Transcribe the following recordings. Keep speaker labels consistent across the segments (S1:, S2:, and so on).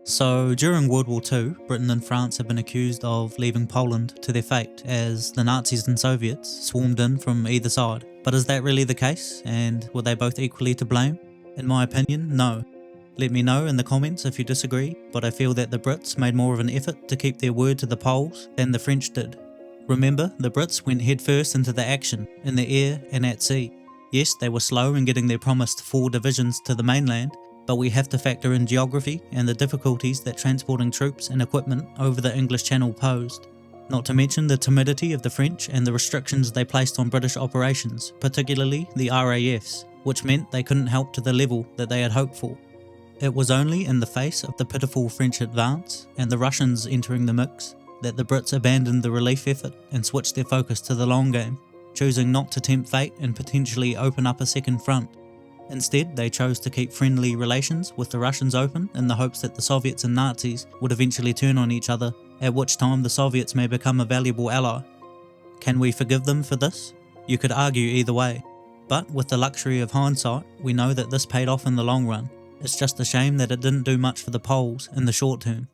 S1: So, during World War II, Britain and France have been accused of leaving Poland to their fate as the Nazis and Soviets swarmed in from either side. But is that really the case? And were they both equally to blame? In my opinion, no. Let me know in the comments if you disagree, but I feel that the Brits made more of an effort to keep their word to the Poles than the French did. Remember, the Brits went headfirst into the action, in the air and at sea. Yes, they were slow in getting their promised 4 divisions to the mainland, but we have to factor in geography and the difficulties that transporting troops and equipment over the English Channel posed. Not to mention the timidity of the French and the restrictions they placed on British operations, particularly the RAFs, which meant they couldn't help to the level that they had hoped for. It was only in the face of the pitiful French advance and the Russians entering the mix that the Brits abandoned the relief effort and switched their focus to the long game, choosing not to tempt fate and potentially open up a second front. Instead, they chose to keep friendly relations with the Russians open in the hopes that the Soviets and Nazis would eventually turn on each other, at which time the Soviets may become a valuable ally. Can we forgive them for this? You could argue either way, but with the luxury of hindsight, we know that this paid off in the long run. It's just a shame that it didn't do much for the Poles in the short term.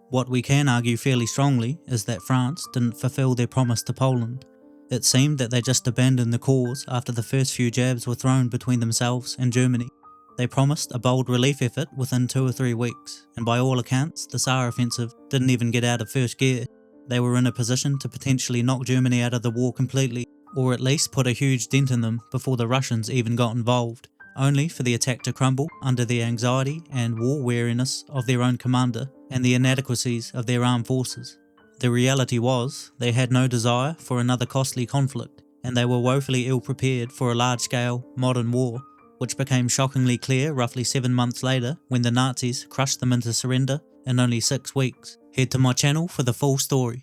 S1: What we can argue fairly strongly is that France didn't fulfill their promise to Poland. It seemed that they just abandoned the cause after the first few jabs were thrown between themselves and Germany. They promised a bold relief effort within 2 or 3 weeks, and by all accounts, the Saar offensive didn't even get out of first gear. They were in a position to potentially knock Germany out of the war completely, or at least put a huge dent in them before the Russians even got involved, only for the attack to crumble under the anxiety and war weariness of their own commander and the inadequacies of their armed forces. The reality was, they had no desire for another costly conflict, and they were woefully ill-prepared for a large-scale, modern war, which became shockingly clear roughly 7 months later when the Nazis crushed them into surrender in only 6 weeks. Head to my channel for the full story.